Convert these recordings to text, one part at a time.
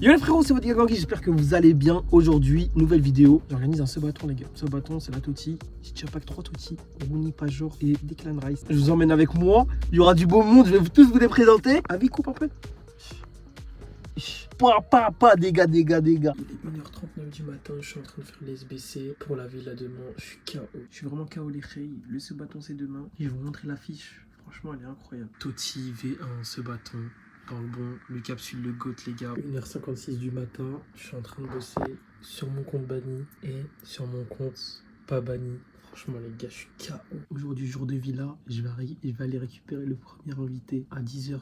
Yo les frérots, c'est votre gars Gangui, j'espère que vous allez bien. Aujourd'hui, nouvelle vidéo. J'organise un sebaton les gars. Sebaton, c'est la Toti. J'ai déjà pas que 3 Toti. Rooney, Pajor et Declan Rice. Je vous emmène avec moi. Il y aura du beau monde, je vais tous vous les présenter. Avis coupe un peu. Pas, dégâts. Il est 1h39 du matin, je suis en train de faire les SBC pour la villa demain. Je suis KO. Je suis vraiment KO les filles. Le sebaton c'est demain. Je vais vous montrer l'affiche. Franchement, elle est incroyable. Toti V1 sebaton. Dans le bon, le capsule, le GOAT les gars. 1h56 du matin, je suis en train de bosser sur mon compte banni et sur mon compte pas banni. Franchement les gars, je suis KO. Aujourd'hui, jour de villa, je vais aller récupérer le premier invité à 10h40,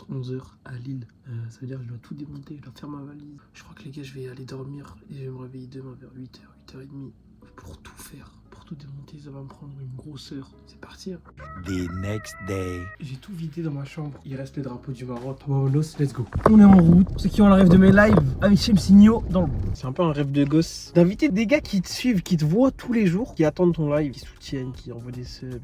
11h à Lille. Ça veut dire que je dois tout démonter, je dois faire ma valise. Je crois que les gars, je vais aller dormir et je vais me réveiller demain vers 8h, 8h30 pour tout faire. Pour tout démonter, ça va me prendre une grosse heure. C'est parti. The next day. J'ai tout vidé dans ma chambre. Il reste le drapeau du Maroc. Vamonos, let's go. On est en route. Pour ceux qui ont le rêve de mes lives avec Chemsigno dans le bon. C'est un peu un rêve de gosse d'inviter des gars qui te suivent, qui te voient tous les jours, qui attendent ton live, qui soutiennent, qui envoient des subs,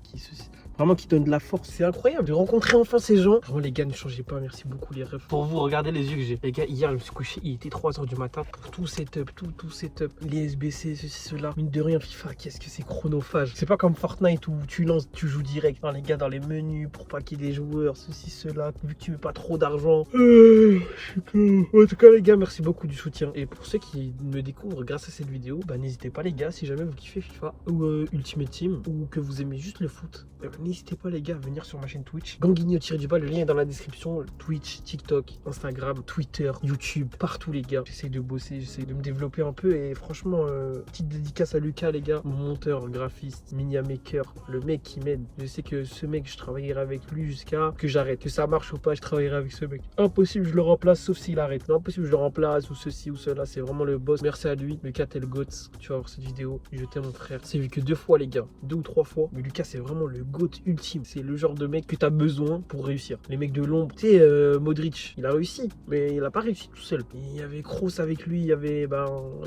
vraiment qui donnent de la force. C'est incroyable de rencontrer enfin ces gens. Vraiment les gars, ne changez pas. Merci beaucoup les refs. Pour vous, regardez les yeux que j'ai. Les gars, hier je me suis couché, il était 3h du matin pour tout setup, tout setup, les SBC, ceci, cela. Mine de rien, FIFA, qu'est-ce que c'est chronophage. C'est pas comme Fortnite où tu lances, tu joues direct. Non les gars, dans les menus pour pas qu'il y ait des joueurs, ceci, cela. Vu que tu mets pas trop d'argent. En tout cas les gars, merci beaucoup du soutien. Et pour ceux qui me découvrent grâce à cette vidéo, bah n'hésitez pas les gars, si jamais vous kiffez FIFA ou Ultimate Team ou que vous aimez juste le foot, n'hésitez pas les gars à venir sur ma chaîne Twitch. Ganguigno-du-bas, le lien est dans la description. Twitch, TikTok, Instagram, Twitter, YouTube, partout les gars. J'essaie de bosser, j'essaie de me développer un peu et franchement, petite dédicace à Lucas les gars, mon monteur, graphiste, media maker, le mec qui m'aide. Je sais que ce mec, je travaillerai avec lui jusqu'à que j'arrête. Que ça marche ou pas, je travaillerai avec ce mec. Impossible, je le remplace sauf s'il arrête. Non, impossible, je le remplace ou ceci ou cela. C'est vraiment le boss. Merci à lui. Lucas, t'es le GOAT. Tu vas voir cette vidéo. Je t'aime mon frère. C'est vu que 2 fois les gars, 2 ou 3 fois. Mais Lucas, c'est vraiment le GOAT ultime. C'est le genre de mec que t'as besoin pour réussir. Les mecs de l'ombre. Tu sais, Modric, il a réussi, mais il a pas réussi tout seul. Il y avait Kroos avec lui. Il y avait,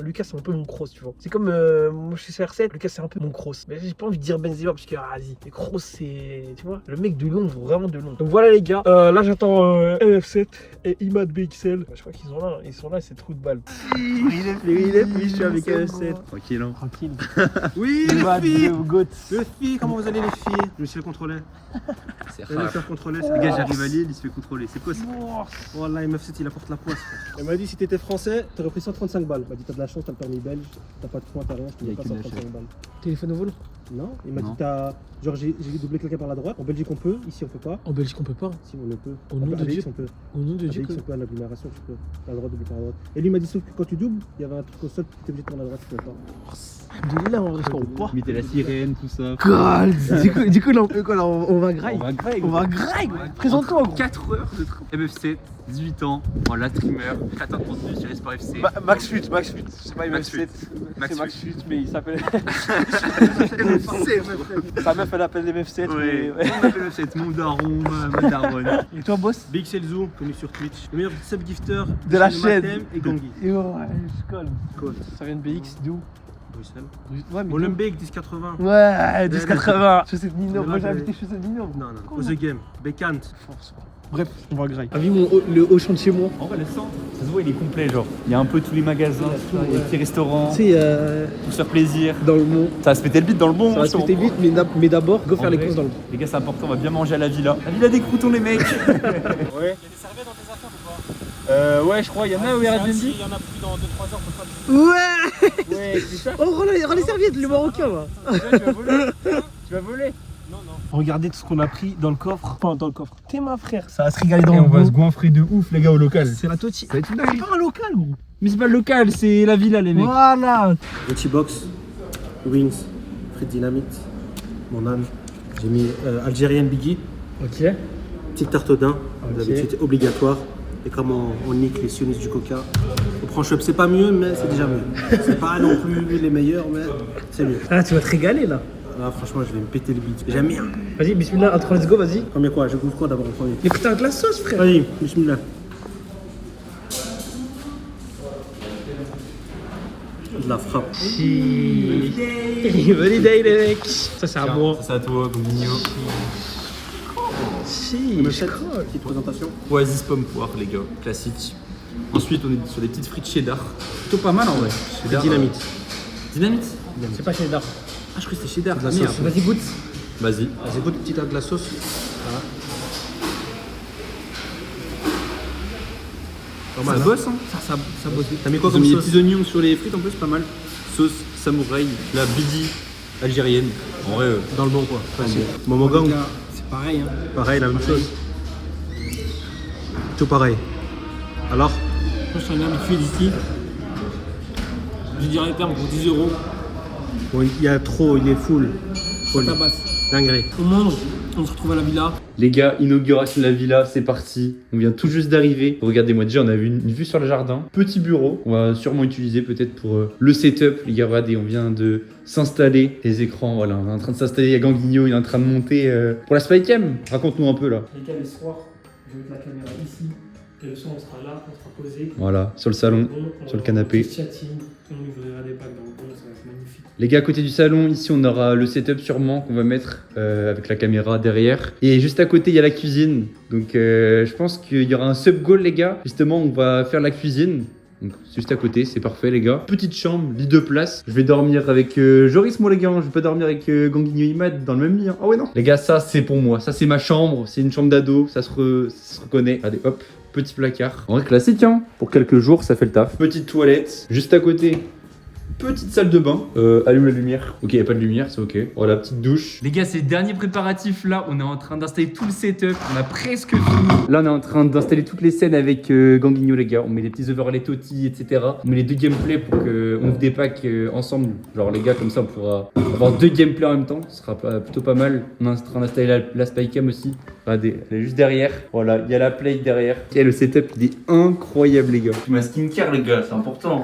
Lucas, c'est un peu mon Kroos, tu vois. C'est comme moi, je suis CR7. Lucas, c'est un peu mon Kroos. Mais j'ai pas envie de dire Benzema parce que, vas-y. Mais Kroos, c'est, tu vois, le mec de l'ombre, vraiment de l'ombre. Donc voilà les gars. Là, j'attends MF7 et Imad BXL. Je crois qu'ils sont là. Ils sont là, c'est trou de balle. Oui, je suis avec MF7. Tranquille, hein. Tranquille. Oui, Imad, les filles. le GOAT. Les filles, comment vous allez les filles? Je me suis fait contrôler. C'est Je me suis fait contrôler. Le gars, j'arrive à Lille, il se fait contrôler. C'est quoi ça? Oh là, MF7, il apporte la poisse. Elle m'a dit si t'étais français, t'aurais pris 135 balles. Elle m'a dit t'as de la chance, t'as le permis belge, t'as pas de points, t'as rien, je te dis pas 135 balles. Téléphone au volant. Non, il m'a dit t'as. Genre j'ai doublé quelqu'un par la droite. En Belgique on peut, ici on peut pas. En Belgique, on peut pas. Si on le peut. Au nom de Dieu. On peut. Au nom de Dieu. On peut à l'agglomération, tu peux. T'as le droit de doubler par la droite. Et lui il m'a dit sauf que quand tu doubles, il y avait un truc au sol, tu étais obligé de prendre la droite, tu peux pas. De là, on reste pas. Mais t'es la sirène, tout ça. Du coup, là, on peut quoi là, on va graille. On va graille. Présente-toi. 4 heures de train. MF7, 18 ans, voilà, streamer, créateur de contenu sur Esport FC. Max Fut. C'est pas Max MF7. Max C'est Max Fut. Fut, mais il s'appelle. Sa meuf, elle appelle MF7. Ouais, mais- on appelle MF7, mon daron, ma daronne. Et toi, boss? Big Selzou, connu sur Twitch. Le meilleur subgifter De la chez chaîne. Matem et Gangui. Ouais, je colle. Cool. Ça vient de BX, d'où? Bruxelles. Ouais, mais. Molenbeek 1080. Ouais, 1080. Chaussettes Nino. Moi, j'ai Ouais. invité chaussettes Nino. Non. Au The Game. Bekant. Bref, on va graille. T'as vu le haut champ de chez moi? En vrai, le centre, ça se voit, il est complet. Genre, il y a un peu tous les magasins, tous les petits restaurants, Tu sais, pour se faire plaisir. dans le Mont. Ça va se péter le bite dans le bon. Ça va se péter vite, mais d'abord, go En faire les vrai. courses dans le Mont. Les gars, c'est important, on va bien manger à la villa. La villa des croutons, les mecs. Ouais. Il y a des serviettes dans tes affaires ou pas? Ouais, je crois, il y en a au Airbnb. Il y en a plus dans 2-3 heures, on peut pas. Ouais! Ouais, c'est ça. Oh, rends les serviettes, le marocain là! Tu vas voler. Tu vas voler. Non. Regardez tout ce qu'on a pris dans le coffre. Enfin, dans le coffre. T'es ma frère, ça va se régaler dans le on va dos. se goinfrer de ouf, les gars, au local. C'est la Toti. Ça va être une C'est dinguerie. pas un local, gros. Mais c'est pas le local, c'est la villa, les mecs. Voilà! Richie Box. Wings. Frites Dynamite. Mon âne. J'ai mis Algérienne Biggie. Ok. Petite tarte au daim. Ok. D'habitude obligatoire. Et comme on nique les sionistes du coca, on prend Schweppes. C'est pas mieux, mais c'est déjà mieux. C'est pas non plus les meilleurs, mais c'est mieux. Ah, tu vas te régaler là. Là, franchement, je vais me péter le bide. J'aime bien. Vas-y, bismillah, entre let's go, vas-y. Combien quoi? Je goûte quoi d'abord en premier? Mais putain, de la sauce, frère. Vas-y, bismillah. De la frappe. Holiday, les mecs. Ça, c'est à moi. Ça, c'est à toi, Gomigno. Si, MF7, petite présentation. Oasis pomme poire, les gars, classique. Ensuite, on est sur des petites frites cheddar. Plutôt pas mal en vrai. Cheddar, Dynamite. Dynamite. C'est pas cheddar. Ah, je crois que c'était cheddar. De la Merde. sauce. Vas-y, goûte. Vas-y. Vas-y, goûte petite de la sauce. Pas Ça mal, hein. bosse, hein. Ça bosse. T'as mis quoi Ils ont comme mis des sauce? petits oignons sur les frites en plus, pas mal. Sauce samouraï, la bidi algérienne. En vrai, Dans le bon quoi. Facile. Momo gang, C'est pareil. Hein. pareil, la même chose. Tout pareil. Alors? Moi, je suis un habitué d'ici. Je dirais terme pour 10 €. Bon, il y a trop, il est full. Folie. Tabasse. Dinguerie. On mange, on se retrouve à la villa. Les gars, inauguration de la villa, c'est parti. On vient tout juste d'arriver. Regardez-moi déjà, on a une vue sur le jardin. Petit bureau, on va sûrement utiliser peut-être pour le setup. Les gars, regardez, on vient de s'installer. Les écrans, voilà, on est en train de s'installer. Il y a Ganguigno, il est en train de monter pour la Spycam. Raconte-nous un peu là. Les gars, le soir, je vais mettre la caméra ici. Et le soir, on sera là, on sera posé. Voilà, sur le salon. On sur le canapé. chatting, on ouvrira des packs dans le coin, ça va être magnifique. Les gars, à côté du salon, ici on aura le setup sûrement qu'on va mettre avec la caméra derrière. Et juste à côté, il y a la cuisine. Donc je pense qu'il y aura un sub-goal, les gars. Justement, on va faire la cuisine. Donc juste à côté, c'est parfait, les gars. Petite chambre, lit de place. Je vais dormir avec Joris, moi, les gars. Je vais pas dormir avec Ganguigno Imad dans le même lit. Hein. Ah ouais, non. Les gars, ça c'est pour moi. Ça c'est ma chambre. C'est une chambre d'ado. Ça se reconnaît. Allez, hop. Petit placard. En vrai, classique, hein. Pour quelques jours, ça fait le taf. Petite toilette. Juste à côté. Petite salle de bain. Allume la lumière. Ok, y a pas de lumière, c'est ok. Voilà, petite douche. Les gars, c'est le dernier préparatif là. On est en train d'installer tout le setup. On a presque fini. Là, on est en train d'installer toutes les scènes avec Ganguigno, les gars. On met les petits overlays Toti, etc. On met les deux gameplays pour qu'on ouvre des packs ensemble. Genre, les gars, comme ça, on pourra avoir deux gameplays en même temps. Ce sera plutôt pas mal. On est en train d'installer la Spycam aussi. Regardez, elle est juste derrière. Voilà, il y a la play derrière. Et le setup, il est incroyable, les gars. Ma skincare, les gars, c'est important.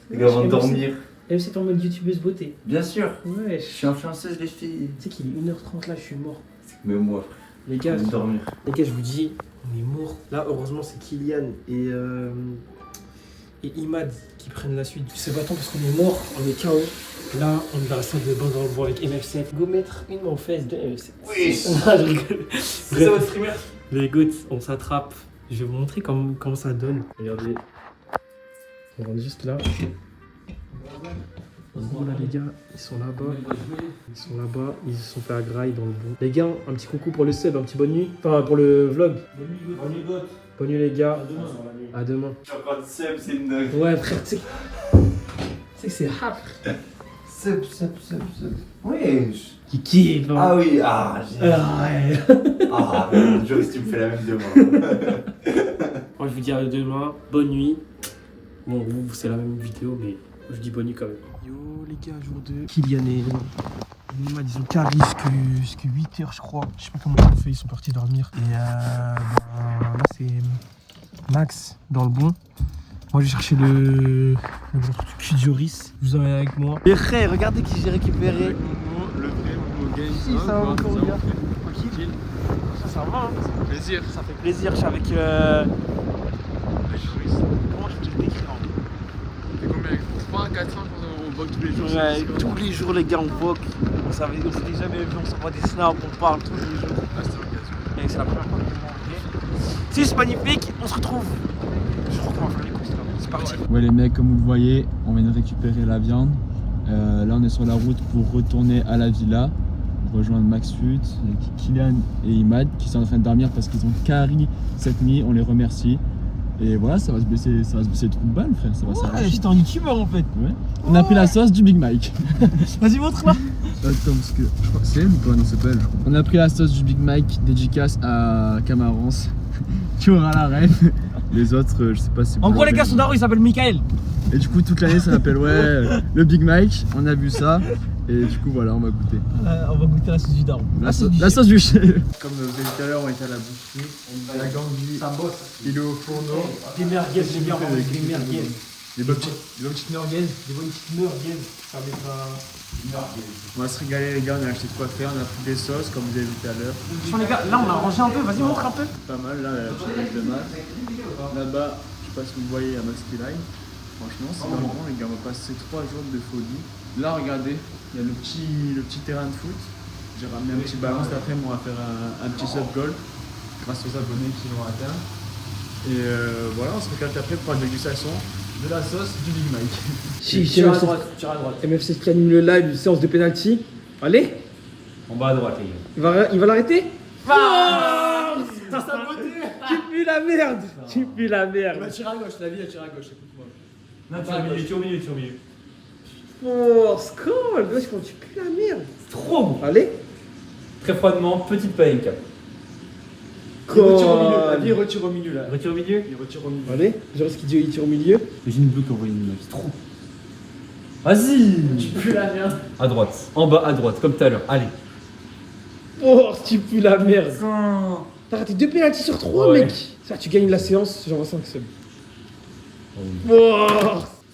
Les gars, avant de dormir. Même si t'es en mode youtubeuse beauté. Bien sûr. Ouais, Je suis influenceuse, les filles. Tu sais qu'il est 1h30 là, je suis mort. Mais moi, Les frère, gars, avant de dormir. je vous dis, on est mort. Là, heureusement, c'est Kylian et Imad qui prennent la suite. C'est pas tant parce qu'on est mort, on est KO. Là, on est dans la salle de bain dans le bois avec MF7. Go mettre une en face de MF7. Oui. Je rigole. C'est ça votre streamer? Les gouttes, on s'attrape. Je vais vous montrer comment ça donne. Regardez. On rentre juste là. En gros, là, les gars, ils sont là-bas. Ils se sont fait à graille dans le bon. Les gars, un petit coucou pour le sub, un petit bonne nuit. Enfin, pour le vlog. Bonne nuit, les gars. À demain. Tu as encore de sub, c'est une dingue. Ouais, frère, tu sais que c'est hard. Sub. Ouais. Qui kiffe, hein. Ah oui, ah, j'ai. Ah ouais. Ah, Joris, tu me fais la même demande. Moi, je vous dis à demain. Bonne nuit. Bon, vous, c'est la même vidéo, mais je dis bonne nuit quand même. Yo les gars, jour 2. Kylian et Imad, ils ont carré jusqu'à 8h je crois. Je sais pas comment ils ont fait, ils sont partis dormir. Et là c'est Max dans le bon. Moi j'ai cherché le cul de Joris. Je vous emmène avec moi. Les frères, regardez qui j'ai récupéré. Le vrai Momo Game. Si, ça va encore bien. Tranquille. Ça va, hein. Ça fait plaisir. Ça fait plaisir, je suis avec comment je peux te le décrire en Ça fait combien 3 à 4 ans qu'on vogue tous les jours. Ouais, tous les jours les gars on vogue. On s'était jamais vu, on s'envoie des snaps, on parle tous les jours. Ah, c'était l'occasion. Et c'est la première fois que je me vois. Si c'est magnifique, on se retrouve. Je crois qu'on va faire les courses là. C'est parti. Ouais les mecs, comme vous le voyez, on vient de récupérer la viande. Là on est sur la route pour retourner à la villa, rejoindre Max Fut, Kylian et Imad qui sont en train de dormir parce qu'ils ont carré cette nuit, on les remercie. Et voilà, ça va se baisser le trou de balle frère, ça va s'arracher. Ouais, j'étais en youtubeur en fait. Ouais. On a pris la sauce du Big Mike. Vas-y montre là. Attends parce que je crois que c'est elle ou pas, non c'est pas elle je crois. On a pris la sauce du Big Mike, dédicace à Camarance. Tu auras la rêve. Les autres, je sais pas si. En gros les gars, son daron il s'appelle Michael. Et du coup toute l'année ça s'appelle le Big Mike, on a vu ça. Et du coup voilà, on va goûter. On va goûter la sauce du daron. La sauce du chef. Comme vous avez dit tout à l'heure, on était à la boucherie. La Gangui, Ça bosse. il est au fourneau. Des merguez, j'ai bien mangé des merguez. Des bonnes petites merguez. Des bonnes petites merguez. Ça va être On va se régaler les gars, on a acheté de quoi faire, on a pris des sauces comme vous avez vu tout à l'heure. Franchement les gars, là on a rangé un peu, vas-y montre un peu. Pas mal, là la petite pêche de maths. Là-bas, je sais pas si vous voyez, il y a Max Line. Franchement, c'est pas bon les gars, on va passer 3 jours de folie. Là regardez, il y a le petit terrain de foot. J'ai ramené un petit ballon, cet après on va faire un petit sub goal grâce aux abonnés qui l'ont atteint. Et voilà, on se recale après pour la dégustation de la sauce du Big Mike. Tire à droite, tire à droite. MFC qui anime le live, séance de penalty. Allez, En bas à droite, les gars. il va l'arrêter. Tu pues la merde. Tu pues la merde. Il tire à gauche, la vie elle tire à gauche, écoute-moi. Non, tire au milieu, tire au milieu. Oh, scroll. Wesh, quand tu pues la merde. Trop bon. Allez. Très froidement, petite palenka. Il retire au milieu, la vie il retire au milieu là. Retire au milieu. Il retire au milieu. Allez, je vois ce qu'il dit, il tire au milieu. J'ai une bleu qui envoie une image. C'est trop. Vas-y. Tu pues la merde. À droite. En bas à droite, comme tout à l'heure. Allez. Oh, tu pues la merde. T'as raté 2 pénaltys sur 3, Ouais. mec. Ça, tu gagnes la séance, j'envoie 5 subs. Oh,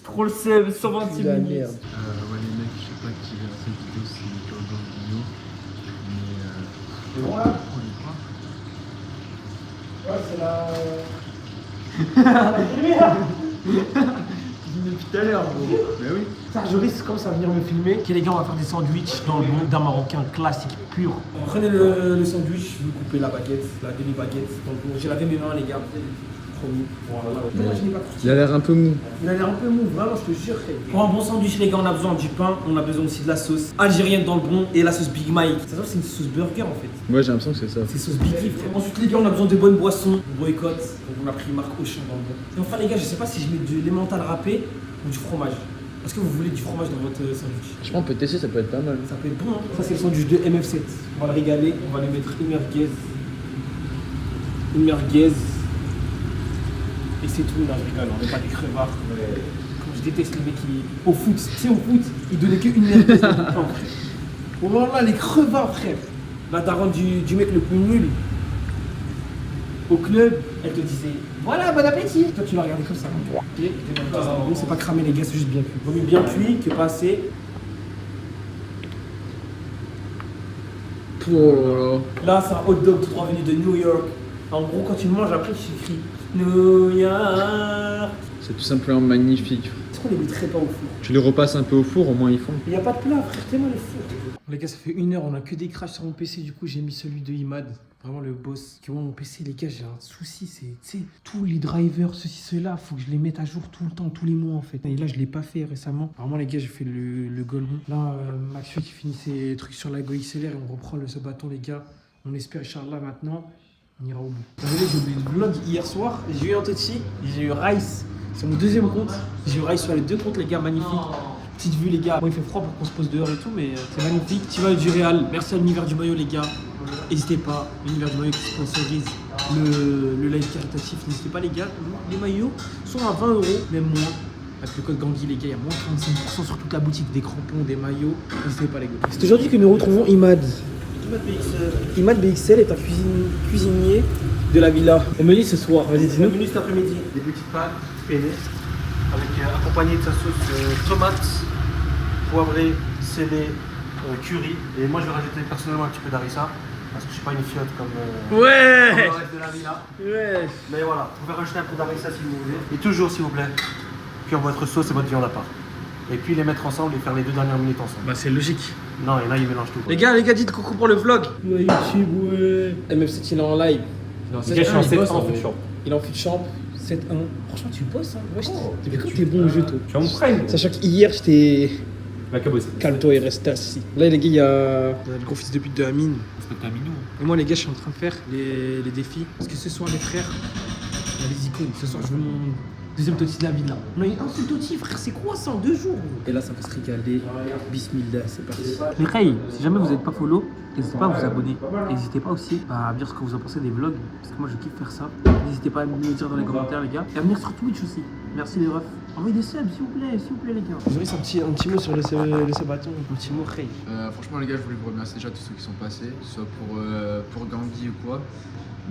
Trop le seb, 126 la minutes. merde. Ouais les mecs, je sais pas qui verra cette vidéo, c'est Nicolas Gambino. Mais Et voilà. on y croit. Ouais, c'est la. Depuis tout à l'heure, gros. Mais oui. Ça, je risque comme ça venir me filmer. Ok les gars, on va faire des sandwichs dans le monde d'un marocain classique pur. Prenez le sandwich, vous coupez la baguette, la demi-baguette. J'ai lavé mes mains les gars. Promis. Voilà. Pourquoi je n'ai pas pris? Il a l'air un peu mou. Il a l'air un peu mou, vraiment, je te jure. Pour un bon sandwich, les gars, on a besoin du pain, on a besoin aussi de la sauce algérienne dans le bon et la sauce Big Mike. Ça c'est une sauce burger en fait. Moi j'ai l'impression que c'est ça. C'est sauce Big Leaf. Ensuite, les gars, on a besoin de bonnes boissons. On boycotte. Donc, on a pris marque Auchan dans le bon. Et enfin, les gars, je sais pas si je mets de l'emmental râpé ou du fromage. Est-ce que vous voulez du fromage dans votre sandwich? Je pense qu'on peut tester, ça peut être pas mal. Ça peut être bon, hein. Ça, c'est le sandwich de MF7. On va le régaler. On va lui mettre une merguez. Une merguez. Et c'est tout, là, je rigole, on met pas des crevards. Comme je déteste les mecs qui. Au foot, tu sais, au foot, ils donnaient qu'une merguez. Oh là là, les crevards, frère. La daronne du mec le plus nul au club, elle te disait voilà, bon appétit. Toi, tu l'as regardé comme ça. Ok, bon, c'est pas cramé, les gars, c'est juste bien cuit. Vaut mieux bien cuit que pas assez. Oh Là, c'est un hot dog tout droit venu de New York. En gros, quand tu le manges, après, tu écris New York. c'est tout simplement magnifique. Est-ce qu'on les mettrait pas au four? Tu les repasses un peu au four, au moins ils font. Il n'y a pas de plat, frère, tellement les fours. Les gars, ça fait 1 heure, on a que des crashs sur mon PC, du coup, j'ai mis celui de Imad. Vraiment le boss. Qui mon PC, les gars, j'ai un souci, c'est, tu sais, tous les drivers, ceci, cela, faut que je les mette à jour tout le temps, tous les mois en fait. Et là, je l'ai pas fait récemment. Vraiment, les gars, j'ai fait le Golemon. Là, Maxwell qui finit ses trucs sur la Go XLR et on reprend ce bâton, les gars. On espère, Inch'Allah, maintenant, on ira au bout. Vous savez, j'ai oublié le vlog hier soir. J'ai eu Antotsi, j'ai eu Rice. C'est mon deuxième compte. J'ai eu Rice sur les 2 comptes, les gars, magnifique. Petite vue, les gars. Bon, il fait froid pour qu'on se pose dehors et tout, mais c'est magnifique. Tu vas du Real. Merci à l'univers du maillot, les gars. N'hésitez pas, l'univers du maillot qui sponsorise le live caritatif. N'hésitez pas, les gars. Les maillots sont à 20 €, même moins. Avec le code Gangui, les gars, il y a moins de 35% sur toute la boutique, des crampons, des maillots. N'hésitez pas, les gars. C'est aujourd'hui que nous retrouvons Imad. Imad BXL est un cuisinier de la villa. Au menu ce soir, vas-y, dis-nous. Au menu cet après-midi, des petites pâtes penne avec accompagné de sa sauce tomate, poivrée, scellée, curry. Et moi je vais rajouter personnellement un petit peu d'harissa parce que je suis pas une fiotte comme comme le reste de la villa. Ouais. Mais voilà, vous pouvez rajouter un peu d'harissa si vous voulez. Et toujours s'il vous plaît, cuire votre sauce et votre viande à part. Et puis les mettre ensemble et faire les 2 dernières minutes ensemble. Bah, c'est logique. Non, et là ils mélangent tout. Les gars, dites coucou pour le vlog. Ouais, YouTube, ouais. MF7, il est en live. Les gars, je suis en il 7 bosse, en fait. fut champ. Il est en fut de champ. 7-1. Franchement, tu bosses, hein. Wesh, depuis quand t'es bon au jeu, toi? Je suis en mon prime. Sachant qu'hier, j'étais. La cabosse. Calme-toi et reste assis. Là, les gars, il y a le gros fils de pute de Amine. C'est pas Minou. Et moi, les gars, je suis en train de faire les défis. Parce que ce soir, les frères, il y a les icônes. Ce soir, je veux mon deuxième toti de la villa. On a eu un seul toti, frère. C'est quoi ça en 2 jours? Et là, ça va se régaler. Bismillah, c'est parti. Les frères, si jamais vous n'êtes pas follow, n'hésitez pas à vous abonner. N'hésitez pas aussi à dire ce que vous en pensez des vlogs. Parce que moi, je kiffe faire ça. N'hésitez pas à me le dire dans les commentaires, les gars. Et à venir sur Twitch aussi. Merci les refs. Envoyez des subs, s'il vous plaît, les gars. Vous aurez un petit mot sur le sabaton. Un petit mot, Ray. Franchement les gars, je voulais vous remercier déjà tous ceux qui sont passés, soit pour Gandhi ou quoi.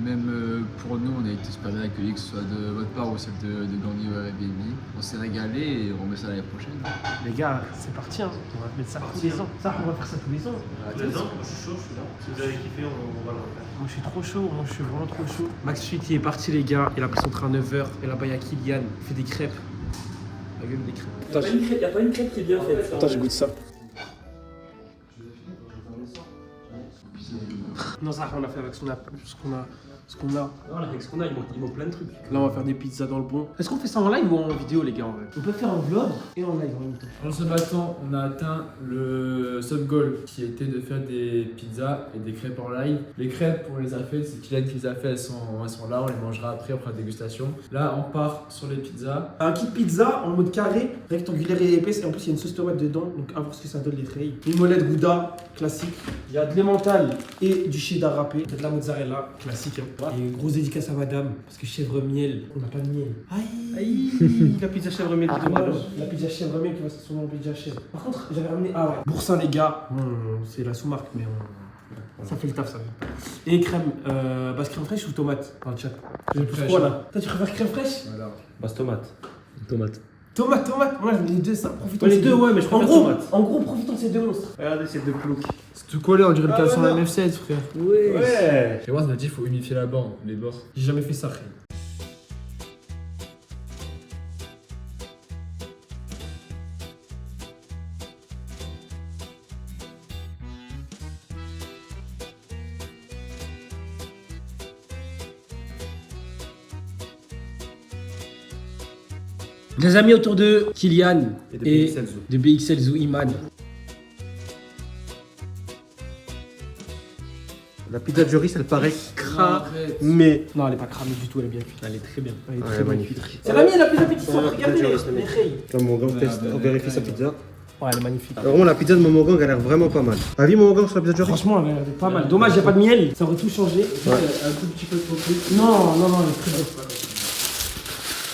Même pour nous, on a été super bien accueillis, que ce soit de votre part ou celle de Gandhi ou Baby. On s'est régalé et on remet ça l'année prochaine. Les gars, c'est parti, hein. On va mettre ça tous les ans. Ça, on va faire ça tous les ans. Tous les ans, moi je suis chaud, je suis là. Si vous avez kiffé, on va le refaire. Moi, je suis trop chaud. Moi, je suis vraiment trop chaud. Max Suite, il est parti, les gars. Il a pris son train à 9h. Et là-bas, il y a Kylian. Il fait des crêpes. La gueule des crêpes. Il n'y a pas une crêpe qui est bien faite. Attends, je goûte ça. Non, ça, on a fait avec ce qu'on a ce qu'on a. Voilà, avec ce qu'on a, il manque plein de trucs. Là, on va faire des pizzas dans le bon. Est-ce qu'on fait ça en live ou en vidéo, les gars, en vrai? On peut faire en vlog et en live en même temps. En se battant, on a atteint le sub-goal qui était de faire des pizzas et des crêpes en live. Les crêpes, on les a faites, c'est Kylian qui les a fait, elles sont là, on les mangera après la dégustation. Là, on part sur les pizzas. Un kit pizza en mode carré, rectangulaire et épaisse, et en plus il y a une sauce tomate dedans, donc à voir ce que ça donne les frays. Une molette Gouda, classique. Il y a de l'emmental et du cheddar râpé. Il y a de la mozzarella, classique. Hein. Et grosse dédicace à madame, parce que chèvre miel, on n'a pas de miel. Aïe. La pizza chèvre miel Ah, dommage. La pizza chèvre miel qui va se transformer en pizza chèvre. Par contre, j'avais ramené. Ah ouais. Boursin, les gars. C'est la sous-marque, mais ça fait le taf, ça. Et crème, crème fraîche ou tomate dans le chat. Je pousse quoi là? Toi, tu préfères crème fraîche? Voilà. Basse tomate. Tomate. Moi, les deux, ça. Profitons Les de ces deux, ouais, mais je préfère tomate. En gros, profitons de ces deux monstres. Regardez ces deux ploucs. C'est tout collé, on dirait le Ah, caleçon ouais, la non. MF7, frère. Ouais. Et moi, on a dit qu'il faut unifier la bande, les bords. J'ai jamais fait ça, frère. Les amis autour de Kylian Et de BXL Zoo. de BXL Zoo Iman. La pizza de Joris, elle paraît Arrête. mais Non, elle est pas cramée du tout, elle est bien cuite. elle est très bien. Elle est Ouais, très bien magnifique. cuite. C'est la mienne la plus appétissante, Ouais, regardez la les Joris, la rails. Comme mon gang teste, bah, on vérifie sa pizza. Ouais, elle est magnifique. Alors, vraiment, la pizza de Momo Gang a l'air vraiment pas mal. T'as vu Momo Gang sur la pizza de Joris? Franchement, elle a l'air pas mal. Dommage, il n'y a pas de miel, ça aurait tout changé. Ouais. Un tout petit peu trop truc. Non, elle est très bonne.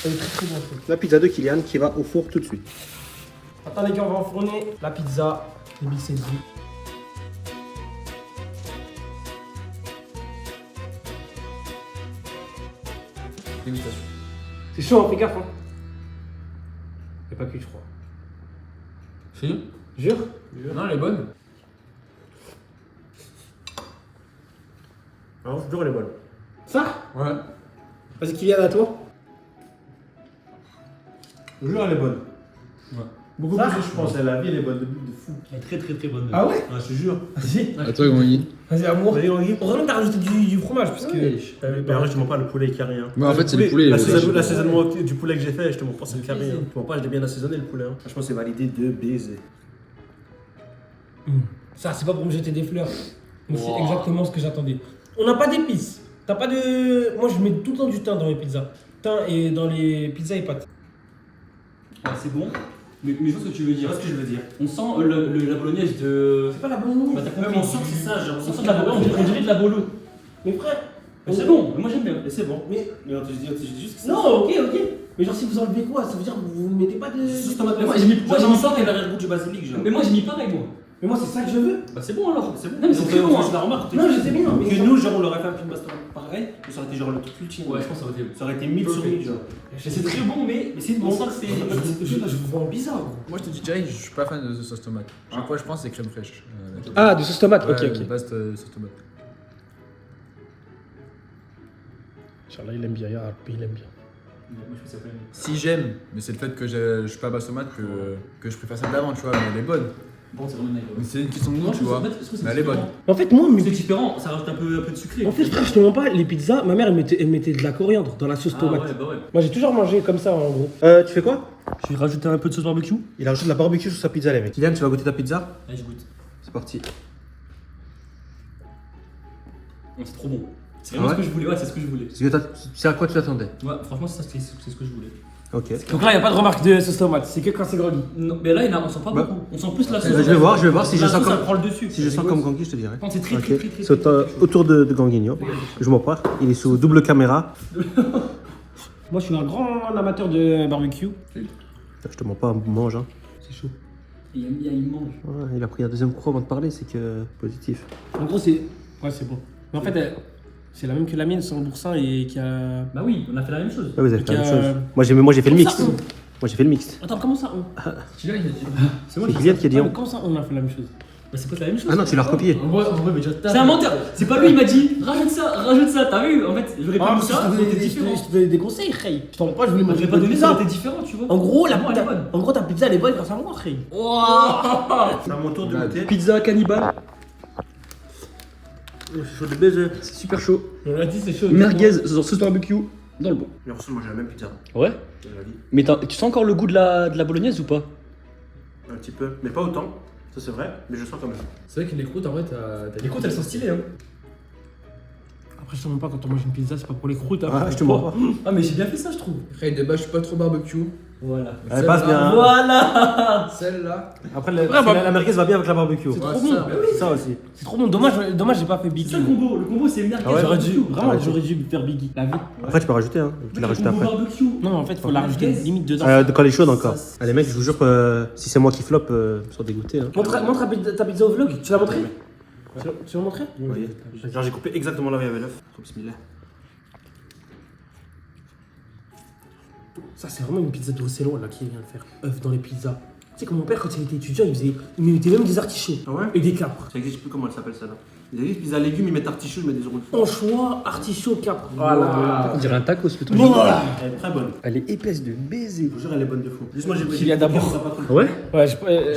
Elle est très bonne. La pizza de Kylian qui va au four tout de suite. Attends les gars, on va enfourner la pizza de BXL Zoo. Dégustation. C'est chaud, fais gaffe. Hein. Elle est pas cuite, je crois. Si. Jure? Non, elle est bonne. Alors, je jure, elle est bonne. Ça? Ouais. Vas-y, Kylian, à toi. Je jure, elle est bonne. Ouais. Beaucoup Ça plus que je pense. La vie, elle est bonne de fou. Elle est très bonne. Ah ouais? Ouais, je te jure. Vas-y. À toi, Grandi. Vas-y, amour. Vas-y, Guy. Heureusement que t'as rajouté du fromage, parce que. Mais en vrai, je te montre pas le poulet qui a rien. Ouais, en fait, c'est le poulet. L'assaisonnement du poulet que j'ai fait, je te montre pas, c'est carré. Tu vois pas, je l'ai bien assaisonné le poulet. Franchement, c'est validé de baiser. Ça, c'est pas pour me jeter des fleurs. Mais c'est exactement ce que j'attendais. On n'a pas d'épices. T'as pas de. Moi, je mets tout le temps du thym dans mes pizzas. Thym et dans les pizzas et pâtes. Ah, c'est bon. Mais je vois ce que tu veux dire. Tu vois ce que je veux dire? On sent la bolognaise de. C'est pas la bolognaise. Bah, t'as compris. on sent que c'est ça, genre. On sent de la bolognaise, on dirait de la bolo. Mais frère. Mais c'est bon, moi j'aime bien. Et c'est bon. Mais. on te dit juste que c'est. Non, ok. Mais genre, si vous enlevez quoi? Ça veut dire que vous mettez pas de. Sauce tomate. Mais moi, j'ai mis- moi, j'ai mis sens qu'elle a le goût du basilic, genre. Mais moi j'ai mis pareil, moi. Mais moi, c'est ça que je veux. Bah c'est bon alors. C'est bon. Non, mais c'est très bon. Je la remarque. Non, je sais bien. Mais Que nous, genre, on l'aurait fait un film baston pareil, mais ça aurait été genre le truc ultime. Ouais, je pense que ça va être. Ça aurait été 1000 sur 1000, genre. Mais c'est très bon, mais c'est on bon. sent que c'est. Je vous vois en bizarre, gros. Moi, je te dis direct, je suis pas fan de sauce tomate. Chaque fois, je pense c'est crème fraîche. Ah, de sauce tomate, Ouais, ok. base de sauce tomate. Inch'Allah, il aime bien, il aime bien. Moi je fais ça quand même. Si j'aime, mais c'est le fait que je suis pas base tomate que je préfère celle d'avant, tu vois, mais elle est bonne. Bon, c'est vraiment nice. Mais c'est une question de goût, tu vois. Mais elle est bonne. En fait, moi, C'est différent, ça rajoute un peu de sucré. En fait, frère, je te mens pas, les pizzas, ma mère, elle mettait de la coriandre dans la sauce Ah tomate. ouais, bah ouais. Moi, j'ai toujours mangé comme ça, en gros. Tu fais quoi? Je vais rajouter un peu de sauce barbecue. Il a rajouté de la barbecue sur sa pizza, les mecs. Kylian, tu vas goûter ta pizza? Allez, je goûte. C'est parti. C'est trop bon. C'est vraiment Ah ce que je voulais, ouais, c'est ce que je voulais. C'est à quoi tu t'attendais? Ouais, franchement, c'est ce que je voulais. Ok. Donc là, il n'y a pas de remarque de sauce tomate, c'est que quand c'est groggy. Non, mais là, on sent pas Bah. beaucoup. On sent plus la sauce. Je vais voir si je La sens sauce, comme. elle prend le dessus. Si je sens comme Gangui, je te dirai. Non, c'est très, Ok. très, très, très, C'est très, très autour de Ganguigno. Je m'en pars. Il est sous double caméra. Moi, je suis un grand amateur de barbecue. Je te mens pas, mange. Hein. C'est chaud. Il mange. Ouais, il a pris un deuxième coup avant de parler, c'est que positif. En gros, c'est. Ouais, c'est bon. Mais en fait, c'est la même que la mienne, sans boursin et qui a. Bah oui, on a fait la même chose. Ah, vous avez fait la Donc, même chose. Moi j'ai fait le comment mix. ça, Moi j'ai fait le mix. Attends, comment ça on... Celui-là, il a dit. C'est moi C'est qui Kylian qui a dit Ah, on. mais comment ça on a fait la même chose? Bah c'est pas la même chose. Ah non, tu l'as recopié. En vrai, mais déjà, C'est un menteur. C'est pas lui, il m'a dit rajoute ça, t'as vu? En fait, j'aurais pas mis ça, ça aurait été différent. Je te donnais des conseils, Ray. Je t'en pas, je voulais manger J'aurais pas donné, pizza. ça aurait été différent, tu vois. En gros, Moi, elle est bonne. en gros, ta pizza, elle est bonne grâce à moi, Ray. C'est à mon tour de goûter. Pizza cannibale. Je suis chaud de baiser. C'est super chaud. On l'a dit, c'est chaud. Merguez, sauce barbecue, dans le bon. J'ai l'impression de manger la même pizza. Ouais. De la vie. Mais tu sens encore le goût de la bolognaise ou pas? Un petit peu, mais pas autant. Ça c'est vrai, mais je sens quand même. C'est vrai que les croûtes, en vrai, t'as Les croûtes, elles sont stylées, hein. Après, je te mens pas, quand on mange une pizza, c'est pas pour les croûtes. Hein, Ah, je te mens pas. Ah, mais j'ai bien fait ça, je trouve. Après, de base, je suis pas trop barbecue. Voilà. Elle passe bien. Voilà. Celle-là. Après, la merguez va bien avec la barbecue. C'est trop trop bon. bon. Bah oui. Ça aussi. C'est trop bon. Dommage, j'ai pas fait C'est Biggie. ça le combo. Le combo, c'est merguez. Ah ouais, J'aurais dû, barbecue. vraiment, j'aurais dû faire Biggie. La vie. Après, tu peux rajouter, hein. Tu l'as rajouté Combo après. barbecue. Non, en fait, faut la rajouter limite dedans. Quand elle est chaude encore. Ça, Ah, les mecs, je vous jure que si c'est moi qui flop, ils sont dégoûtés. Hein. Montre ta pizza au vlog. Tu l'as montré? Tu l'as montré? Oui. Genre, j'ai coupé exactement là où il y avait l'œuf. Bismillah. Ça, c'est vraiment une pizza de Rosello là qui vient de faire. Œuf dans les pizzas. Tu sais que mon père, quand il était étudiant, il mettait même des artichauts. Ah ouais? Et des capres. Ça existe plus comment elle s'appelle ça là. Ils disent pizza légumes, ils mettent artichaut, ils mettent des euros. Anchois, artichaut, capres. Voilà. On dirait un tacos, le truc. Voilà. Elle est très bonne. Elle est épaisse de baiser. Je vous jure, elle est bonne de fou. Juste moi, j'ai Il y a d'abord. Ouais. Ouais,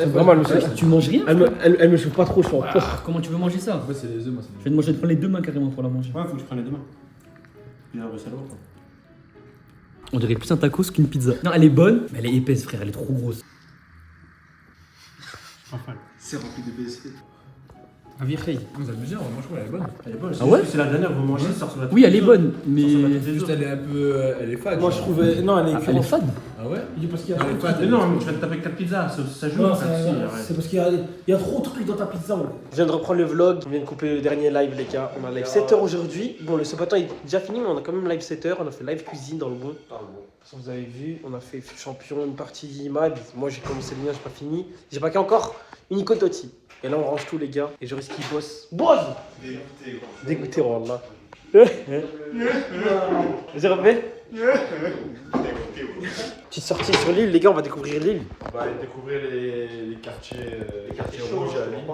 vraiment, elle me chauffe. Tu manges rien? Elle me chauffe pas trop, je suis en porc. Comment tu veux manger ça? Après, c'est les œufs, moi, Je vais te prendre les deux mains carrément pour la manger. Ouais, faut que je prenne les deux mains. Pizza Bruxelles, quoi. On dirait plus un tacos qu'une pizza. Non, elle est bonne, mais elle est épaisse, frère. Elle est trop grosse. C'est rempli de BSP. À Virey. Vous amusez, franchement, elle est bonne. Elle est bonne. Ah ouais? C'est la dernière, vous mangez, ça sort sur la tête. Oui, elle est bonne, mais. Juste, elle est un peu. Elle est fade. Moi, je trouvais. Non, elle est Elle est fade. Ah ouais? Parce qu'il y a Elle est trop fade. Mais non, mais tu vas te taper 4 pizzas, ça joue. Non, ça, si, arrête. c'est parce qu'il y a trop de trucs dans ta pizza. Ouais. Je viens de reprendre le vlog, on vient de couper le dernier live, les gars. On a live 7h aujourd'hui. Bon, le sabaton est déjà fini, mais on a quand même live 7h. On a fait live cuisine dans le bon. Vous avez vu, on a fait champion, une partie IMAD. Moi, j'ai commencé le mien, j'ai pas fini. J'ai pas qu'encore une Nico Totti. Et là, on range tout, les gars. Et je risque qu'il bosse. Bosse! Dégoûté, Wallah. Vas-y, refais. Petite sortie sur l'île, les gars, on va découvrir l'île. On va aller découvrir les quartiers rouges à Lille.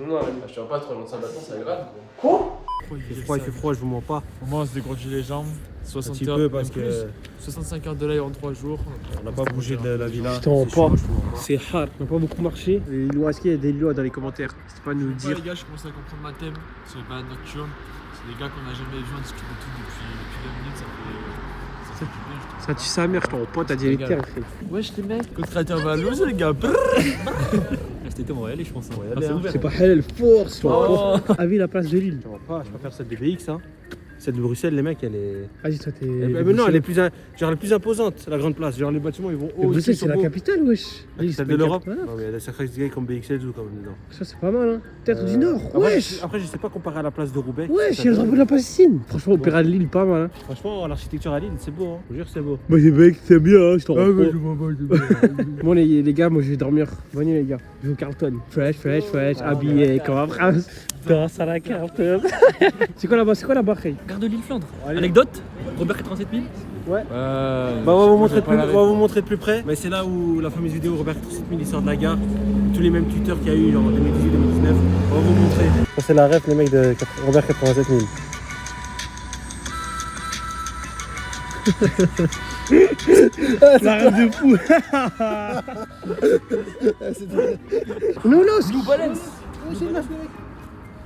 Non, Je suis pas trop loin de Saint-Bâton, ça grave. quoi? Il fait froid, je vous mens pas. Au moins, on se dégourdit les jambes. Un 60 petit heures, peu même parce plus. que 65 heures de live en 3 jours. on n'a pas bougé de la villa. Putain, on C'est chaud, pas. je vous mens pas. C'est hard, on n'a pas beaucoup marché. Et il nous reste qu'il y a des lois dans les commentaires. N'hésitez pas à nous Ouais, dire. les gars, je commence à comprendre ma thème sur les balades nocturnes. C'est des gars qu'on n'a jamais vu, on discute de tout depuis 2 minutes, ça fait du bien, je trouve. Ça tue sa mère, je t'en pointe, t'as dit les termes. Wesh les mecs, le créateur va loser les gars. Cet été, on va y aller, je pense. y Ah, aller, c'est hein. ouvert. C'est pas halal force, Oh. Ah oui, la place de l'île. Je vois pas, je préfère celle de BX, hein. Celle de Bruxelles, les mecs, elle est. Vas-y, toi, t'es. Mais non, elle est plus, genre, elle est plus imposante, la grande place. Genre, les bâtiments, ils vont haut. Bruxelles, ils sont c'est la beaux. capitale, wesh. La L'île, capitale c'est de pas l'Europe. une capitale. Non, mais il y a des sacrés gars comme BXL ou comme dedans. Ça, c'est pas mal, hein. Théâtre du Nord, wesh. Après, je sais pas comparer à la place de Roubaix. Wesh, il y a le drapeau de la Palestine. Franchement, Opéra de Lille, pas mal, hein. Franchement, l'architecture à Lille, c'est beau, hein. Je vous jure, c'est beau. Moi, c'est vrai que c'est bien, hein, je t'en Ah, mais je vois pas. Bon, les gars, moi, je vais dormir. Bonne nuit, les gars. Je vais au Carlton. Fresh, habillé comme un prince. Danse à la Carlton. C'est quoi là-bas, Khay? Gare de l'île Flandre. Anecdote Robert 87 000. Bah, on va vous montrer de plus près. Mais c'est là où la fameuse vidéo Robert 7000 il sort de la gare. Tous les mêmes tuteurs qu'il y a eu, genre en 2018-2019. On va vous montrer. Ça, c'est la ref, les mecs de Robert 87 000. La rêve de fou. Nounos. New Balance.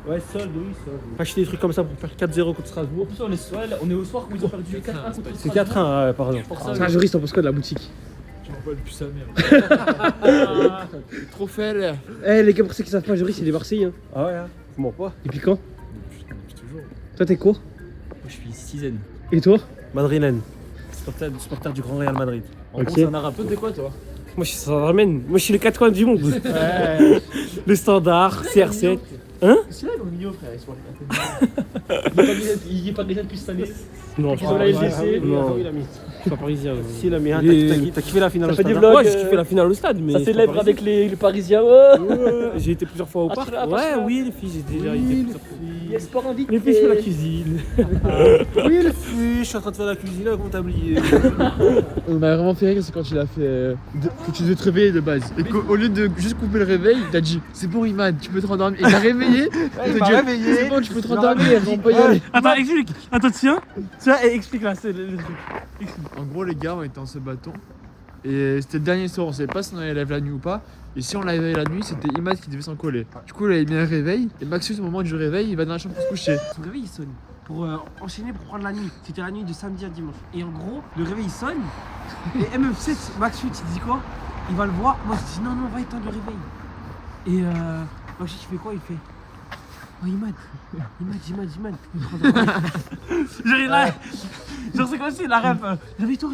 Ouais, solde, oui, solde. Acheter des trucs comme ça pour faire 4-0 contre Strasbourg. En plus, on est au soir où ils ont perdu 4-1 contre C'est 4-1, ouais, pardon. C'est un juriste, on pense quoi de la boutique? Je m'en rappelle plus sa mère. Trop faible. Eh, les gars, pour ceux qui savent pas, juriste, il est Marseillais. Hein. Ah ouais, hein. Faut m'en pas. Depuis quand? Depuis toujours. Toi, t'es quoi? Je suis citizen. Et toi? Madrilène. Supporter du Grand Real Madrid. En Ok. gros, c'est un arabe. Toi, t'es quoi, toi? Moi, je suis Saint-Germain. Moi, je suis les 4 coins du monde. Le standard, CR7. C'est là, le milieu, frère. Il est pas déjà depuis cette année. Non, Ils ont la LGC. Non, il a mis. Je suis pas parisien. Si, il a mis un. Et- T'as kiffé la finale au Ça fait stade, des hein. vlogs. Ouais, j'ai kiffé la finale au stade, mais. Ça je suis pas célèbre parisien. avec les Parisiens. Ouais. Ouais, j'ai été plusieurs fois au Ah, parc. tu l'as pas Ouais, fait, oui, les filles, j'ai déjà été plusieurs fois. Les sports invite. Les filles, je fais la cuisine. Oui, le fût, je suis en train de faire la cuisine là, comment t'as oublié? On m'a vraiment fait rire, c'est quand il a fait que tu devais te réveiller de base. Et qu'au lieu de juste couper le réveil, il t'a dit c'est bon Imad, tu peux te rendormir. Et il t'a réveillé. Il t'a dit c'est bon, tu peux te rendormir, on peut y aller. Attends, explique. Attends, tiens, et explique là, c'est le truc. En gros, les gars, on était en ce bâton. Et c'était le dernier soir, on savait pas si on allait live la nuit ou pas. Et si on l'avait la nuit, c'était Imad qui devait s'en coller. Du coup, il avait mis un réveil. Et Maxus, au moment du réveil, il va dans la chambre pour se coucher. Son réveil il sonne pour enchaîner pour prendre la nuit. C'était la nuit de samedi à dimanche. Et en gros, le réveil il sonne. Et MF7, Max 8, il dit quoi? Il va le voir. Moi je dis non, va éteindre le réveil. Et Max 8, il fait quoi? Il fait oh Imad. Genre il a. Genre c'est comme si la rêve. Réveille-toi.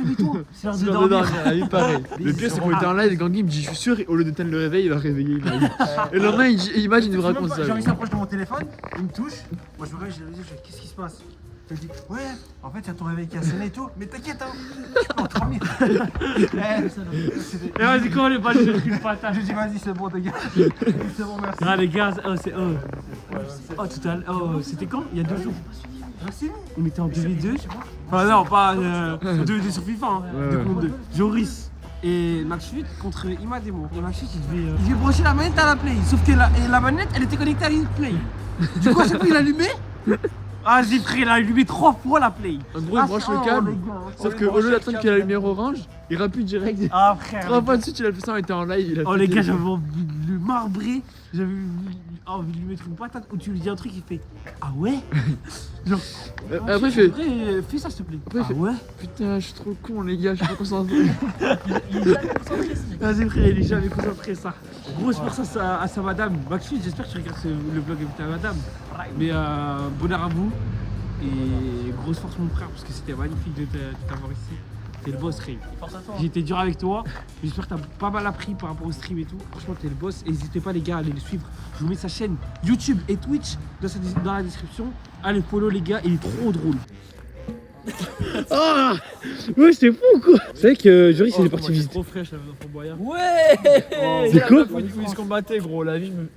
C'est l'heure de dormir. Il pareil. Le pire, c'est qu'on était en live et Gangui me dit je suis sûr, au lieu d'éteindre le réveil, il va réveiller Imad. Et le lendemain, Imad, il nous raconte ça. Genre il s'approche de mon téléphone, il me touche. Moi je me réveille, je dis qu'est-ce qui se passe? Je dis ouais, en fait il y a ton réveil qui a sonné et tout, mais t'inquiète hein, tu peux endormir. Et vas-y, comment les balles, je patate. Je dis vas-y c'est bon les gars. C'est bon merci. Ah les gars, tout à l'heure, c'était quand? Il y a 2 jours. On était en 2v2. Enfin non, pas 2v2 sur FIFA, hein. 2 contre 2. Joris et Max 8 contre Imad et moi. Et Max 8 il devait brancher la manette à la play. Sauf que la manette elle était connectée à une play. Du coup à chaque fois il allumait. Ah j'ai pris, il a allumé 3 fois la play. En gros, il branche le câble. Sauf qu'au lieu d'attendre qu'il y ait la lumière orange, il rappuie direct. Ah frère. 3 fois de suite, il a fait ça, on était en live. Oh les gars, j'avais envie de le marbrer. J'avais envie de lui mettre une patate. Ou tu lui dis un truc, il fait ah ouais. Genre. Après, il fait. Fais ça s'il te plaît. Après, il fait ouais. Putain, je suis trop con, les gars, je suis pas concentré. Vas-y frère, il est jamais concentré ça. Grosse force à sa madame. Maxime, j'espère que tu regardes le vlog avec ta madame. Mais bonheur à vous. Et grosse force mon frère, parce que c'était magnifique de t'avoir ici. T'es le boss, Ray. J'ai été dur avec toi. J'espère que t'as pas mal appris par rapport au stream et tout. Franchement, t'es le boss. N'hésitez pas les gars à aller le suivre. Je vous mets sa chaîne YouTube et Twitch dans la description. Allez follow les gars, il est trop drôle. Ah ouais, c'est fou quoi. C'est vrai que Joris il est parti visiter. Trop fraîche la Fort Boyard. Ouais. C'est quoi? Ils se combattaient gros, la vie me.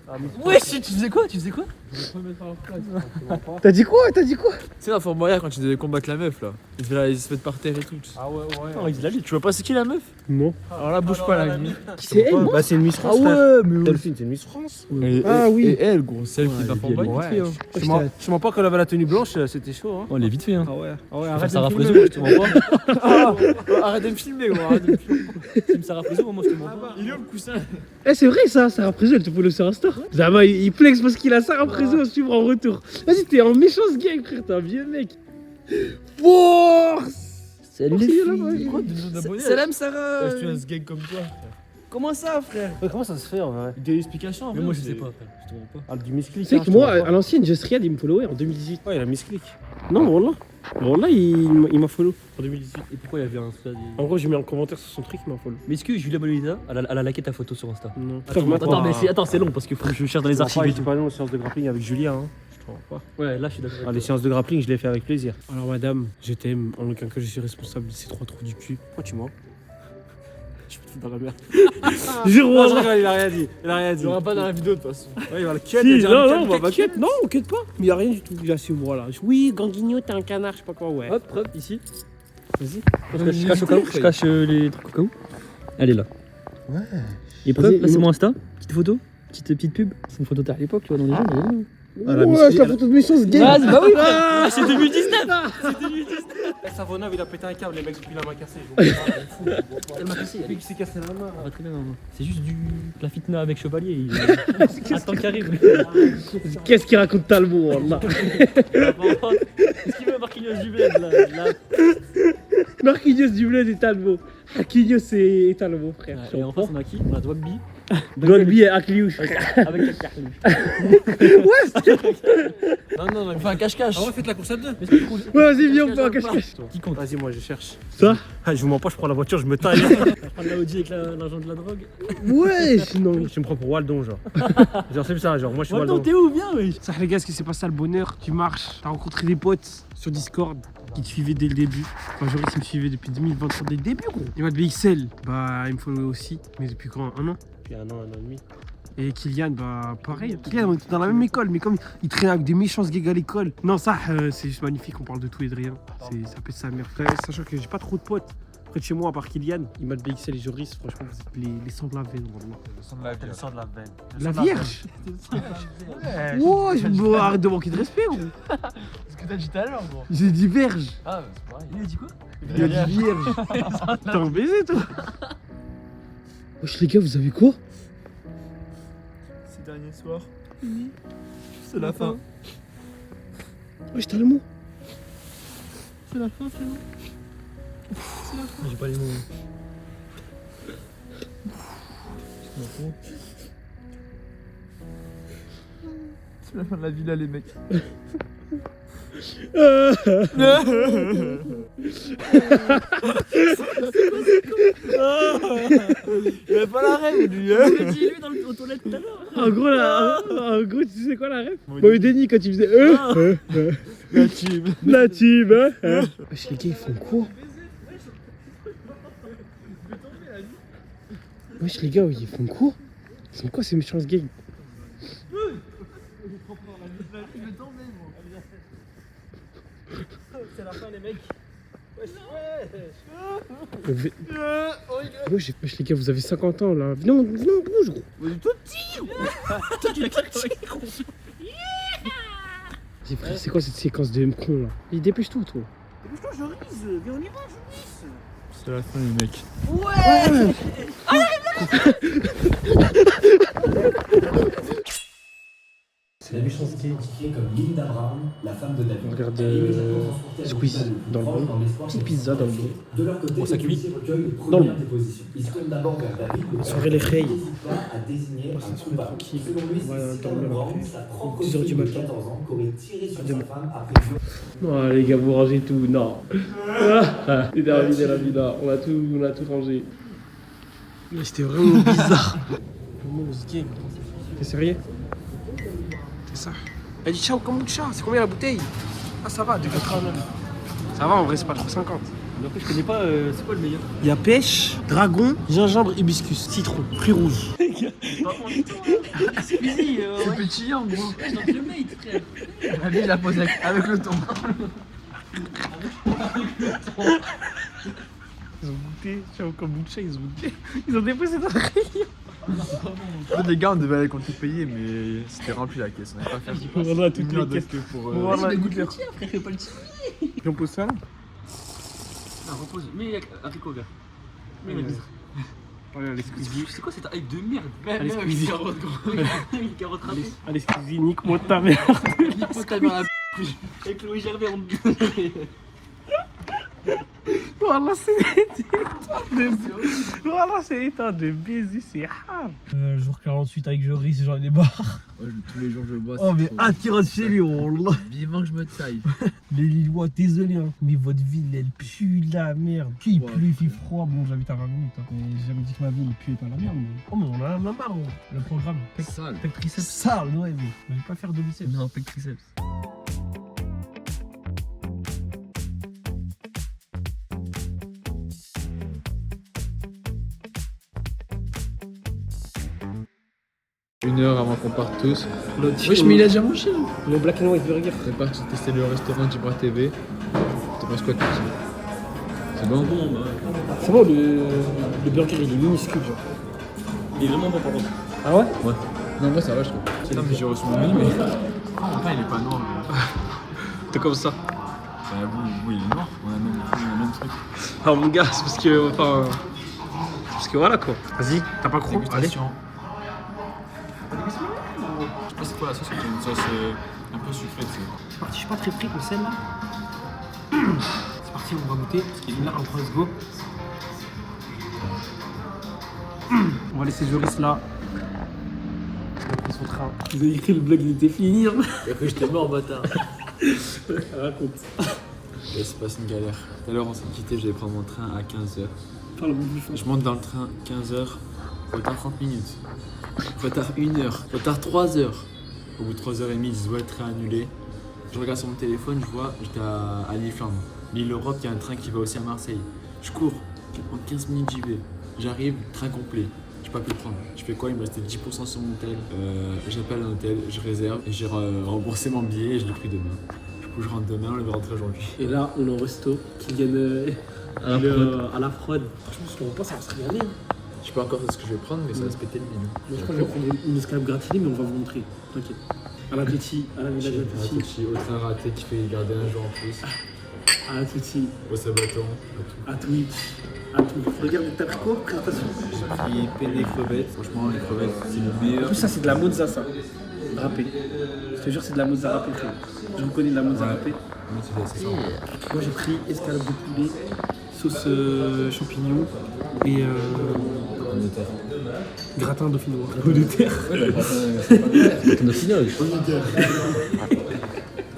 Ouais, tu faisais quoi? Je vais pas me mettre en place. T'as dit quoi? Tu sais, dans Fort Boyard, quand ils devaient combattre la meuf là, ils se mettent par terre et tout. Ah ouais. Non, il a dit, tu vois pas c'est qui la meuf? Non. Alors là, bouge pas la vie. C'est elle? Bah c'est une Miss France. Ah ouais, mais Delphine, c'est une Miss France. Ah oui. Et elle, gros, celle qui est dans Fort Boyard. Ouais. Je mens pas qu'elle avait la tenue blanche, c'était chaud hein. Oh, elle est vite fait, hein. Ah ouais, Arrête Sarah Frézou, je te mens pas. Arrête de me filmer, gros. Arrête de me filmer. Tu me Sarah Frézou, moi je te mens pas. Il est où le coussin? Eh c'est vrai ça, Sarah Prézo elle te follow sur Insta. Zama il flex parce qu'il a Sarah Prézo à suivre en retour. Vas-y t'es en méchant ce gang frère, t'es un vieux mec. Force. Salut les filles. Salam Sarah. Je suis un sgeg comme toi. Comment ça, frère? Comment ça se fait en vrai? Des explications? Mais moi je sais pas, frère. Je te mens pas. Ah du misclick. Tu sais que moi à l'ancienne Just Riyad il me followait en 2018. Ouais il a misclick. Non Wallah il m'a follow en 2018. Et pourquoi il y avait un stade? En gros j'ai mis un commentaire sur son truc, il m'a follow. Mais est-ce que Julia Bolita, elle a liké ta photo sur Insta? Non. Attends, c'est long parce qu'il faut que je cherche dans les archives et Je tout. pas non aux séances de grappling avec Julia hein. Je te rends pas. Ouais, là je suis d'accord. Ah, les séances de grappling je les fais avec plaisir. Alors madame, je t'aime, en aucun cas je suis responsable de ces 3 trous du cul. Pourquoi tu mens? Je me fous dans la merde. Jure moi je rigole, il a rien dit. Il y aura pas dans la vidéo de toute façon. Ouais il va le cut. Si, non, bah pas cut, non, on cut pas. Mais y'a rien du tout, il assume, voilà. Oui, Ganguigno, t'es un canard, je sais pas quoi, ouais. Hop, preuve, ici. Vas-y. Je cache au cas où, je cache les trucs au cas où. Elle est là. Ouais. Et preuve, là c'est mon Insta, petite photo, petite pub. C'est une photo à l'époque, tu vois, dans les gens. Ouais, c'est la photo de méchant ce gars. Ah, bah oui, frère. C'est 2019. Savonov il a pété un câble les mecs depuis la main cassée. Elle m'a cassé. Il s'est cassé la main. Très bien, c'est juste de la fitna avec Chevalier. Attends qu'il arrive. Qu'est-ce qu'il raconte Talbot, wallah. Est-ce qu'il veut Marquinhos du bled là? Marquinhos du bled et Talbot. Marquinhos et Talbot, frère. Et en face on a qui? On a Dwagby. Dwagby et Akliouche. Avec quelques cartouches. Non, il fait un cache-cache. Ah ouais faites la course à deux. Ouais vas-y viens on fait un cache-cache. Qui compte? Vas-y moi je cherche. Ça? Ah, je vous mens pas, je prends la voiture, je me taille. On va prendre la Audi avec l'argent de la drogue. Ouais sinon. Je me prends pour Waldon genre. Genre c'est ça, genre moi je suis Waldon, Waldon. t'es où? Viens, oui. Ça les gars, ce qui s'est passé à le bonheur, tu marches, t'as rencontré des potes sur Discord qui te suivaient dès le début. Enfin Joris il me suivait depuis 2023 dès le début gros. Et Matt BXL, bah il me follow aussi, mais depuis quand? Un an? Depuis un an et demi. Et Kylian, bah pareil. Kylian, on était dans la même école, mais comme il traînait avec des méchants gigs à l'école. Non, ça, c'est juste magnifique, on parle de tout et de rien. Ça pète sa mère. Frère, sachant que j'ai pas trop de potes près de chez moi, à part Kylian. Il m'a BXL et Joris, franchement, vous êtes les sangs de la veine, vraiment. Le sang de la veine. La vierge. Oh, arrête de manquer de respect, gros. Ce que t'as dit tout à l'heure, gros. J'ai dit verge. Ah, c'est pareil. Il a dit quoi? Il a dit vierge. T'es un baiser, toi. Wesh les gars, vous avez quoi? Ces derniers soirs, c'est la fin. Wesh, t'as le mot? C'est la fin, frérot. C'est la fin. J'ai pas les mots. C'est la fin de la villa, les mecs. Il avait pas la rêve, lui. J'ai dit lui aux toilettes tout à l'heure. En gros, là, en gros, tu sais quoi la ref? Bon, Denis, quand il faisait La team. la team, hein. Wesh, les gars, ils font quoi? Wesh, les gars, ils font quoi? Ils sont quoi ces méchants gays? C'est la fin, les mecs. Wesh, les gars, vous avez 50 ans là. Venez, on bouge, gros. Frère, c'est quoi cette séquence de con là? Il dépêche-toi, toi. Dépêche-toi, je rise. Viens, on y va, je rise. C'est la fin, les mecs. C'est la méchante gay. Comme Linda Brown, la femme de David. On regarde Squeeze dans le bon. Petite pizza dans le bon. De leur côté, ça cuit. Dans Dans le le déposition. Ils se tournent d'abord vers David. Soirée les reilles. N'hésite pas à désigner On va se un mettre coupable. tranquille. Selon lui, On va c'est dormir Linda Brown, après. sa propre 10 heures du fille de matin. 14 ans, qui aurait tiré sur demain. sa femme après viol. Non, les gars, vous rangez tout. Non. C'est terminé la vida. On a tout rangé. Mais c'était vraiment bizarre. T'es sérieux? C'est ça. Elle dit ciao kombucha. C'est combien la bouteille? Ah, ça va, 2,89. Ça va, en vrai, c'est pas 3,50. Mais après, je connais pas, c'est quoi le meilleur? Il y a pêche, dragon, gingembre, hibiscus, citron, fruits rouges. C'est pétillant, gros. Je tente le mate, frère. La vie, je la pose avec le ton. Ils ont goûté, ciao kombucha, ils ont goûté. Ils ont déposé dans le rayon. En fait, les gars, on devait aller compter payer, mais c'était rempli la caisse. On n'avait pas fait Voilà, toutes les caisses. pour. Voilà, Goûte le tien, frère, fais pas le tien. J'en pose ça là. Non, repose. Mais haricot vert. Mais la bizarre. Voilà, les squeezie. C'est quoi cette hype de merde? Allez, Même squeezie. carottes, gros. Les carottes râpées. Allez, squeezie, nique-moi ta mère. Nique-moi ta mère, la p***. Avec Louis Gervais, on... Voilà, c'est voilà, c'est l'état de baiser, c'est hard. Jour 48 avec Joris, j'en ai marre. Tous les jours, je bois. Oh, mais attire chez lui, oh là. Vivement que je me taille. Les Lillois, désolé, hein. Mais votre ville, elle pue la merde. Puis il pleut, il fait froid. Bon, j'habite à 20 minutes. Hein. J'ai jamais dit que ma ville puait pas la merde. Mais... Oh, mais on en a marre, hein. Le programme. Sale. Pec triceps. Sale, ouais, mais je vais pas faire de biceps. Non, pec triceps. Une heure avant qu'on parte tous. Wesh, mais il a déjà mangé. Le Black and White Burger. On est parti tester le restaurant du Bras TV. T'en penses quoi, toi? C'est bon? Bon, bah. C'est bon, le burger il est minuscule, genre. Il est vraiment bon, par contre. Ah ouais? Ouais. Non, moi ça va, je trouve. Non, mais j'ai reçu mon menu, mais. Enfin, il est pas noir. T'es comme ça. Bah, vous, il est noir. On a le même truc. Ah, mon gars, c'est parce que. Enfin. C'est parce que voilà quoi. Vas-y, t'as pas cru? Allez. Je sais pas c'est quoi la sauce, c'est une sauce un peu sucrée, tu sais. C'est parti, je suis pas très frit comme celle-là. C'est parti, on va goûter. Là, on let's go. On va laisser Joris là. Il a pris son train. Vous avez écrit le vlog, il était fini. Hein. Et après, j'étais mort, bâtard. Raconte. Là, c'est pas une galère. Tout à l'heure, on s'est quitté, je devais prendre mon train à 15h. Parle mon bouffon. Je monte dans le train, 15h, retard 30 minutes. Retard 1 heure, retard 3 heures. Au bout de 3h30, ils disent ouais, le train annulé. Je regarde sur mon téléphone, je vois, j'étais à Lille-Flandre. Lille-Europe, il y a un train qui va aussi à Marseille. Je cours, en 15 minutes j'y vais. J'arrive, train complet. J'ai pas pu le prendre. Je fais quoi? Il me restait 10% sur mon hôtel. J'appelle un hôtel, je réserve et j'ai remboursé mon billet et je l'ai pris demain. Du coup, je rentre demain, on devait rentrer aujourd'hui. Et là, on est au resto qui gagne à la fraude. Franchement, si on repasse, ça va se régaler. Je sais pas encore ce que je vais prendre, mais ça va se péter le mine. Moi, je crois que je vais prendre une escalope gratinée, mais on va vous montrer. T'inquiète. À la Tutti, à la Villa Tutti. Au train raté qui fait garder un jour en plus. À la Tutti. Au Sabaton, À Twitch. À Twitch. Regarde, t'as pris quoi? Présentation. J'ai pris penne et crevettes. Franchement, les crevettes, c'est le En meilleur. plus, ça, c'est de la mozza, ça. Râpée. Je te jure, c'est de la mozza râpée, frère. Je vous connais de la mozza râpée. Moi, j'ai pris escalope de poulet, sauce champignons et gratin dauphinois. Pomme de terre.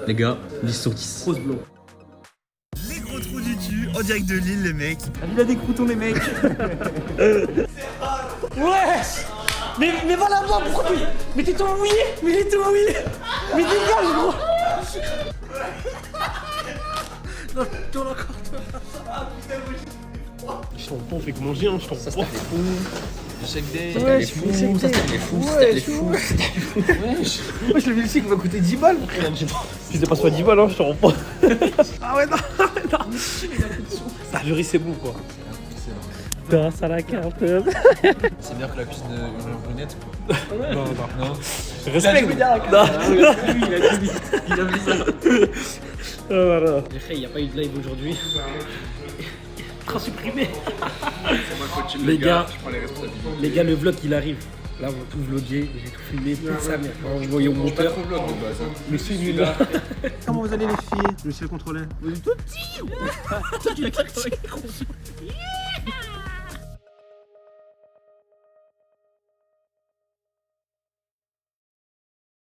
Les gars, 10 sur 10. Rose blanc. Les gros trous du cul, en direct de Lille, les mecs. Il a des croutons, les mecs. Ouais. Mais va là-bas, pourquoi tu... Mais t'es tout mouillé. Mais il est tout mouillé. Mais dégage, gros. Non, tourne encore, toi. Je t'en prends, on fait que manger, hein, je t'en prends. Check day. Ouais, je fous, ça c'était fou, c'était fou. Moi je l'ai vu ici qui m'a coûté 10 balles. Si ça passe pas 10 balles, hein, je te rends pas. Ah ouais, non, non. Ah, le riz c'est bon quoi. Grâce à la carte. C'est bien que la cuisine de brunette. Non, non, non. Respect. Il a vu ça. Voilà. Il n'y a pas eu de live aujourd'hui. Supprimé. Les gars, le vlog il arrive. Là on va tout vlogger, j'ai tout filmé, toute sa mère. Je voyais au monteur. Mais celui-là. Comment vous allez les filles? Je suis le contrôleur. Vous êtes tout petit. Toi tu l'as claqué.